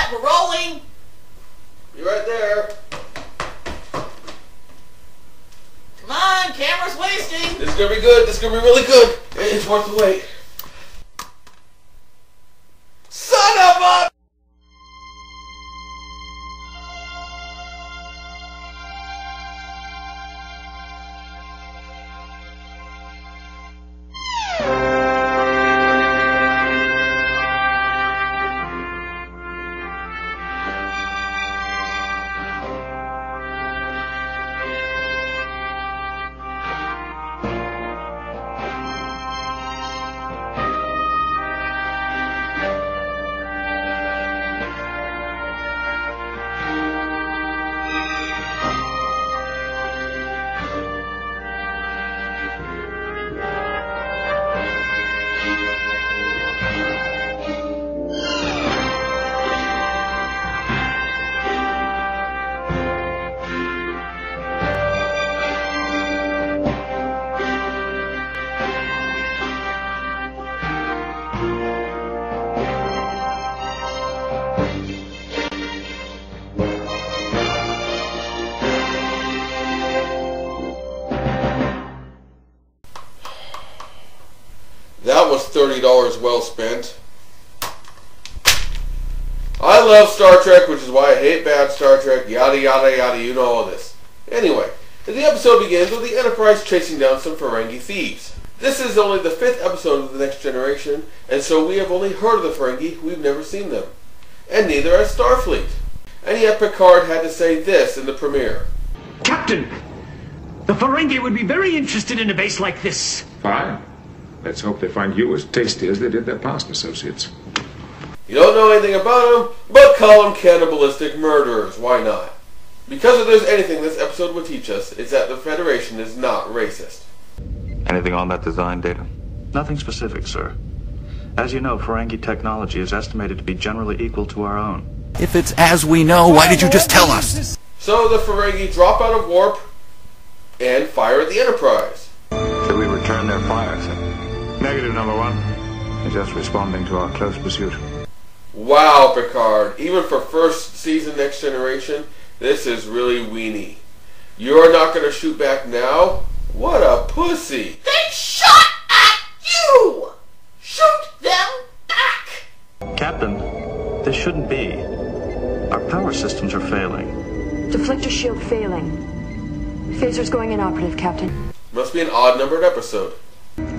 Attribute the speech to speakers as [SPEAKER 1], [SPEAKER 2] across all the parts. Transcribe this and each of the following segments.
[SPEAKER 1] set, we're rolling.
[SPEAKER 2] Be right there.
[SPEAKER 1] Come on, camera's wasting.
[SPEAKER 2] This is gonna be good. This is gonna be really good. It's worth the wait. Son of a... That was $30 well spent. I love Star Trek, which is why I hate bad Star Trek, yada yada yada, you know all this. Anyway, the episode begins with the Enterprise chasing down some Ferengi thieves. This is only the 5th episode of The Next Generation, and so we have only heard of the Ferengi, we've never seen them. And neither has Starfleet. And yet Picard had to say this in the premiere.
[SPEAKER 3] Captain, the Ferengi would be very interested in a base like this.
[SPEAKER 4] Fine. Let's hope they find you as tasty as they did their past associates.
[SPEAKER 2] You don't know anything about them, but call them cannibalistic murderers. Why not? Because if there's anything this episode would teach us, it's that the Federation is not racist.
[SPEAKER 5] Anything on that design data?
[SPEAKER 6] Nothing specific, sir. As you know, Ferengi technology is estimated to be generally equal to our own.
[SPEAKER 7] If it's as we know, why did you just tell us?
[SPEAKER 2] So the Ferengi drop out of warp and fire at the Enterprise.
[SPEAKER 5] Should we return their fire, sir?
[SPEAKER 4] Negative, number one. They're just responding to our close pursuit.
[SPEAKER 2] Wow, Picard. Even for first season Next Generation, this is really weenie. You're not going to shoot back now? What a pussy.
[SPEAKER 1] They shot at you! Shoot them back!
[SPEAKER 6] Captain, this shouldn't be. Our power systems are failing.
[SPEAKER 8] Deflector shield failing. Phasers going inoperative, Captain.
[SPEAKER 2] Must be an odd-numbered episode.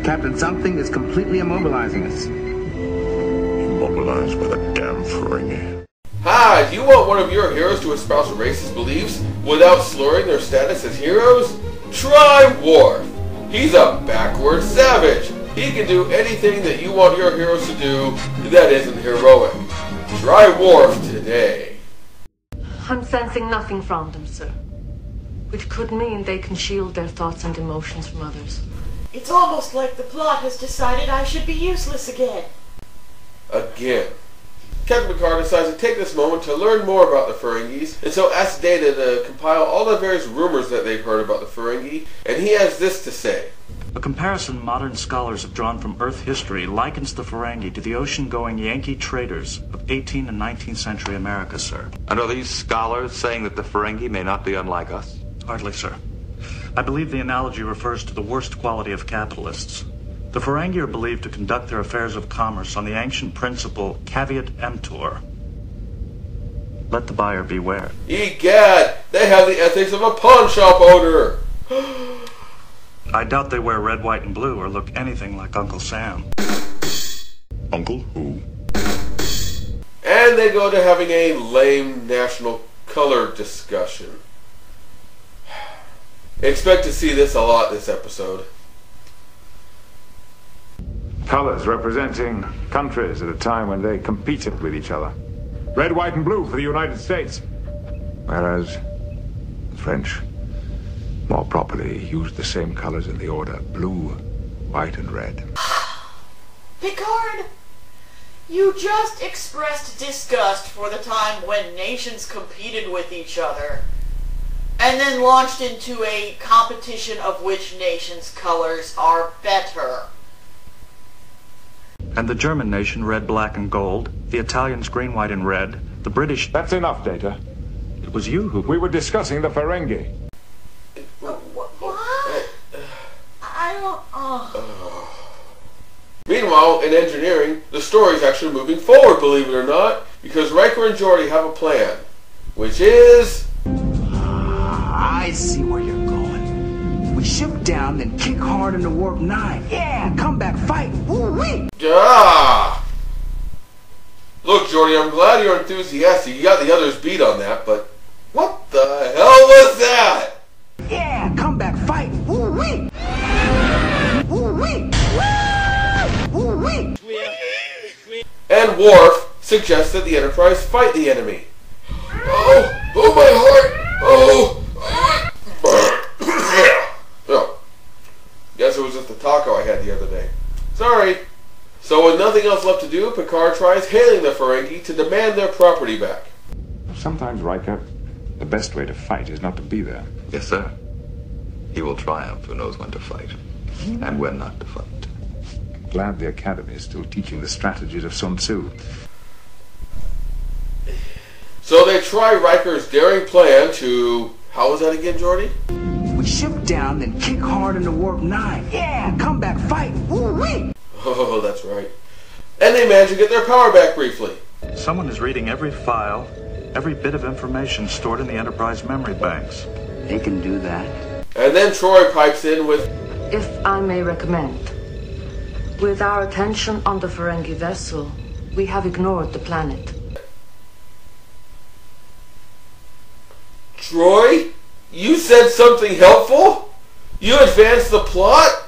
[SPEAKER 9] Captain, something is completely immobilizing us.
[SPEAKER 5] Immobilized by the damn Ferengi.
[SPEAKER 2] Ha! Do you want one of your heroes to espouse racist beliefs without slurring their status as heroes? Try Worf. He's a backward savage. He can do anything that you want your heroes to do that isn't heroic. Try Worf today.
[SPEAKER 8] I'm sensing nothing from them, sir. Which could mean they can shield their thoughts and emotions from others.
[SPEAKER 1] It's almost like the plot has decided I should be useless again.
[SPEAKER 2] Again. Captain Picard decides to take this moment to learn more about the Ferengis, and so asks Data to compile all the various rumors that they've heard about the Ferengi, and he has this to say.
[SPEAKER 6] A comparison modern scholars have drawn from Earth history likens the Ferengi to the ocean-going Yankee traders of 18th and 19th century America, sir.
[SPEAKER 5] And are these scholars saying that the Ferengi may not be unlike us?
[SPEAKER 6] Hardly, sir. I believe the analogy refers to the worst quality of capitalists. The Ferengi are believed to conduct their affairs of commerce on the ancient principle caveat emptor. Let the buyer beware.
[SPEAKER 2] Egad! They have the ethics of a pawn shop owner!
[SPEAKER 6] I doubt they wear red, white, and blue or look anything like Uncle Sam.
[SPEAKER 5] Uncle who?
[SPEAKER 2] And they go to having a lame national color discussion. Expect to see this a lot this episode.
[SPEAKER 4] Colors representing countries at a time when they competed with each other. Red, white, and blue for the United States. Whereas the French, more properly, used the same colors in the order blue, white, and red.
[SPEAKER 1] Picard, you just expressed disgust for the time when nations competed with each other, and then launched into a competition of which nation's colors are better.
[SPEAKER 6] And the German nation red, black, and gold, the Italians green, white, and red, The British...
[SPEAKER 4] That's enough, Data.
[SPEAKER 6] It was you who...
[SPEAKER 4] We were discussing the Ferengi.
[SPEAKER 1] What? I don't...
[SPEAKER 2] Meanwhile, in engineering, the story's actually moving forward, believe it or not, because Riker and Geordi have a plan, which is...
[SPEAKER 9] I see where you're going. We shoot down, then kick hard into warp 9. Yeah, come back, fight. Woo-wee!
[SPEAKER 2] Ah! Look, Geordi, I'm glad you're enthusiastic. You got the others beat on that, but what the hell was that?
[SPEAKER 9] Yeah, come back, fight. Woo-wee! Woo-wee! Woo-wee!
[SPEAKER 2] And Worf suggests that the Enterprise fight the enemy. Oh, my heart! Oh! Oh. Guess it was just the taco I had the other day. Sorry. So with nothing else left to do, Picard tries hailing the Ferengi to demand their property back.
[SPEAKER 4] Sometimes, Riker, the best way to fight is not to be there.
[SPEAKER 5] Yes, sir. He will triumph who knows when to fight and when not to fight.
[SPEAKER 4] Glad the Academy is still teaching the strategies of Sun Tzu.
[SPEAKER 2] So they try Riker's daring plan to... How was that again, Geordi?
[SPEAKER 9] We shoot down, then kick hard into warp 9. Yeah, come back, fight. Woo-wee!
[SPEAKER 2] Oh, that's right. And they manage to get their power back briefly.
[SPEAKER 6] Someone is reading every file, every bit of information stored in the Enterprise memory banks.
[SPEAKER 9] They can do that.
[SPEAKER 2] And then Troy pipes in with...
[SPEAKER 8] If I may recommend, with our attention on the Ferengi vessel, we have ignored the planet.
[SPEAKER 2] Troy? You said something helpful? You advanced the plot?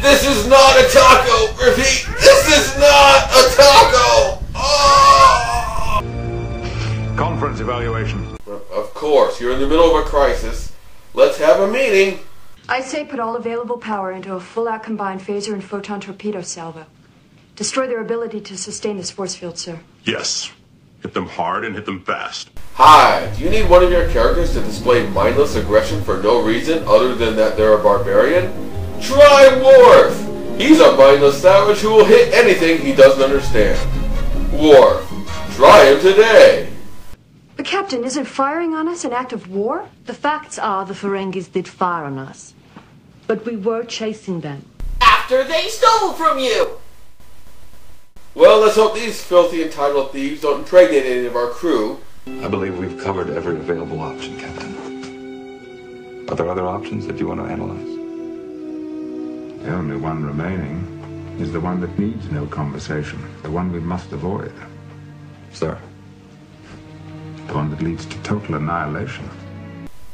[SPEAKER 2] This is not a taco! Repeat, this is not a taco! Oh!
[SPEAKER 4] Conference evaluation.
[SPEAKER 2] Of course, you're in the middle of a crisis. Let's have a meeting.
[SPEAKER 10] I say put all available power into a full-out combined phaser and photon torpedo salvo. Destroy their ability to sustain this force field, sir.
[SPEAKER 11] Yes. Hit them hard and hit them fast.
[SPEAKER 2] Hi, do you need one of your characters to display mindless aggression for no reason other than that they're a barbarian? Try Worf! He's a mindless savage who will hit anything he doesn't understand. Worf, try him today!
[SPEAKER 10] But Captain, isn't firing on us an act of war?
[SPEAKER 8] The facts are the Ferengis did fire on us, but we were chasing them.
[SPEAKER 1] After they stole from you!
[SPEAKER 2] Well, let's hope these filthy entitled thieves don't impregnate any of our crew.
[SPEAKER 5] I believe we've covered every available option, Captain. Are there other options that you want to analyze?
[SPEAKER 4] The only one remaining is the one that needs no conversation. The one we must avoid.
[SPEAKER 5] Sir?
[SPEAKER 4] The one that leads to total annihilation.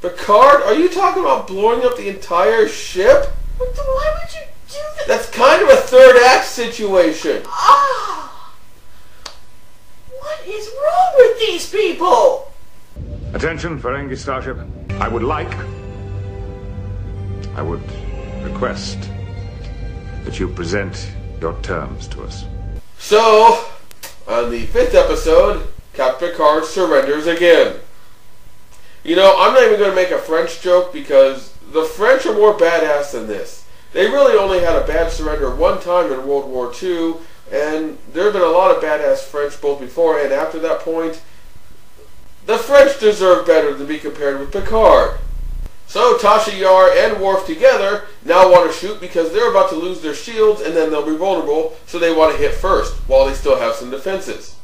[SPEAKER 2] Picard, are you talking about blowing up the entire ship?
[SPEAKER 1] Why would you do that?
[SPEAKER 2] That's kind of a third act situation.
[SPEAKER 1] Ah! What is wrong with these people?
[SPEAKER 4] Attention, Ferengi Starship. I would request that you present your terms to us.
[SPEAKER 2] So, on the 5th episode, Captain Picard surrenders again. You know, I'm not even going to make a French joke because the French are more badass than this. They really only had a bad surrender one time in World War II, and there have been a lot of badass French both before and after that point. The French deserve better than be compared with Picard. So Tasha Yar and Worf together now want to shoot because they're about to lose their shields and then they'll be vulnerable, so they want to hit first while they still have some defenses.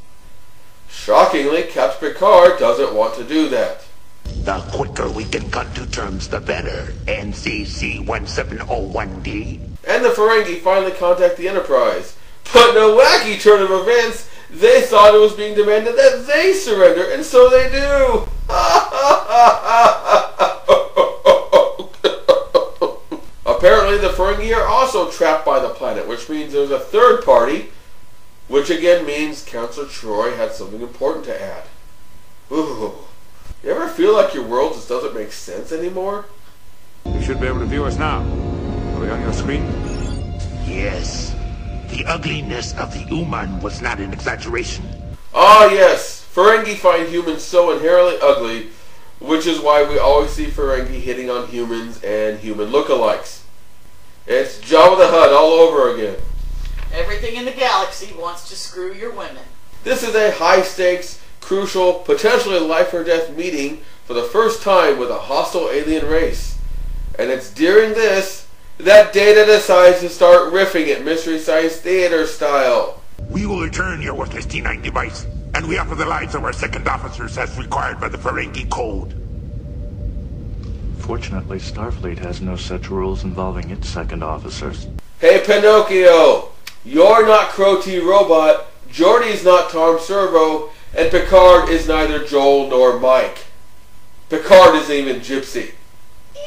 [SPEAKER 2] Shockingly, Captain Picard doesn't want to do that.
[SPEAKER 12] The quicker we can cut to terms, the better. NCC 1701D.
[SPEAKER 2] And the Ferengi finally contact the Enterprise. But in a wacky turn of events, they thought it was being demanded that they surrender, and so they do. Apparently the Ferengi are also trapped by the planet, which means there's a third party, which again means Counselor Troy had something important to add. Ooh. You ever feel like your world just doesn't make sense anymore?
[SPEAKER 4] You should be able to view us now. Are we on your screen?
[SPEAKER 12] Yes. The ugliness of the human was not an exaggeration.
[SPEAKER 2] Ah yes, Ferengi find humans so inherently ugly, which is why we always see Ferengi hitting on humans and human lookalikes. It's Jabba the Hutt all over again.
[SPEAKER 1] Everything in the galaxy wants to screw your women.
[SPEAKER 2] This is a high-stakes, crucial, potentially life-or-death meeting for the first time with a hostile alien race. And it's during this that Data decides to start riffing at Mystery Science Theater style.
[SPEAKER 12] We will return your worthless T9 device, and we offer the lives of our second officers as required by the Ferengi Code.
[SPEAKER 6] Fortunately, Starfleet has no such rules involving its second officers.
[SPEAKER 2] Hey Pinocchio, you're not Crow T Robot, Geordi's not Tom Servo, and Picard is neither Joel nor Mike. Picard isn't even Gypsy.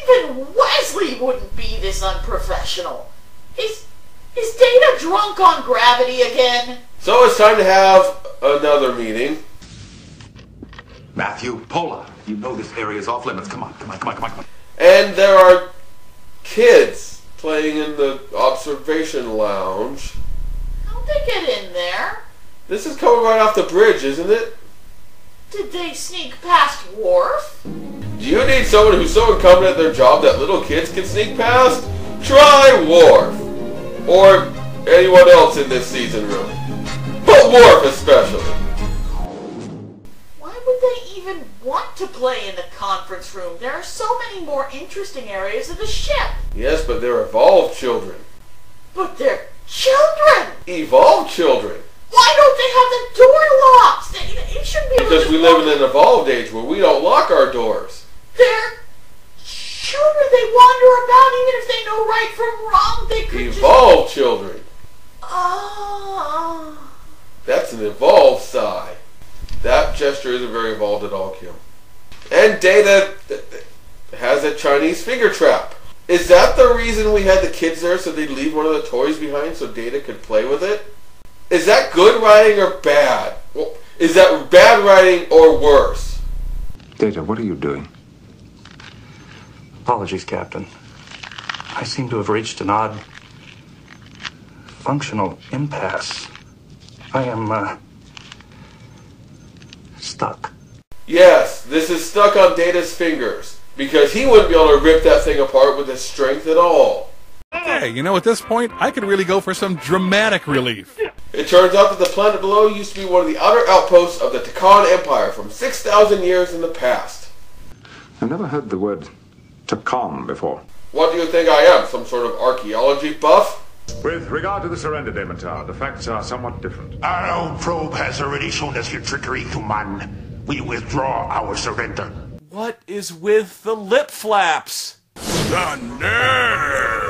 [SPEAKER 1] Even Wesley wouldn't be this unprofessional. Is Data drunk on gravity again?
[SPEAKER 2] So it's time to have another meeting.
[SPEAKER 5] Matthew, Paula, you know this area is off limits. Come on.
[SPEAKER 2] And there are kids playing in the observation lounge.
[SPEAKER 1] How'd they get in there?
[SPEAKER 2] This is coming right off the bridge, isn't it?
[SPEAKER 1] Did they sneak past Worf?
[SPEAKER 2] Do you need someone who's so incompetent at their job that little kids can sneak past? Try Worf. Or anyone else in this season room. But Worf especially.
[SPEAKER 1] Why would they even want to play in the conference room? There are so many more interesting areas of the ship.
[SPEAKER 2] Yes, but they're evolved children.
[SPEAKER 1] But they're children!
[SPEAKER 2] Evolved children.
[SPEAKER 1] Why don't they have the door locked? It shouldn't be able
[SPEAKER 2] Because
[SPEAKER 1] to
[SPEAKER 2] we live in an evolved age where we don't lock our doors.
[SPEAKER 1] They're children. They wander about even if they know right from wrong. They could
[SPEAKER 2] Evolved children.
[SPEAKER 1] Oh.
[SPEAKER 2] That's an evolved sigh. That gesture isn't very evolved at all, Kim. And Data has a Chinese finger trap. Is that the reason we had the kids there, so they'd leave one of the toys behind so Data could play with it? Is that good writing or bad? Well, is that bad writing or worse?
[SPEAKER 4] Data, what are you doing?
[SPEAKER 6] Apologies, Captain. I seem to have reached an odd functional impasse. I am, stuck.
[SPEAKER 2] Yes, this is stuck on Data's fingers, because he wouldn't be able to rip that thing apart with his strength at all.
[SPEAKER 7] Hey, you know, at this point, I could really go for some dramatic relief.
[SPEAKER 2] It turns out that the planet below used to be one of the outer outposts of the Takan Empire from 6,000 years in the past.
[SPEAKER 4] I've never heard the word Takan before.
[SPEAKER 2] What do you think I am, some sort of archaeology buff?
[SPEAKER 4] With regard to the surrender, Demeter, the facts are somewhat different.
[SPEAKER 12] Our own probe has already shown us your trickery, human. We withdraw our surrender.
[SPEAKER 13] What is with the lip flaps?
[SPEAKER 12] The nerve!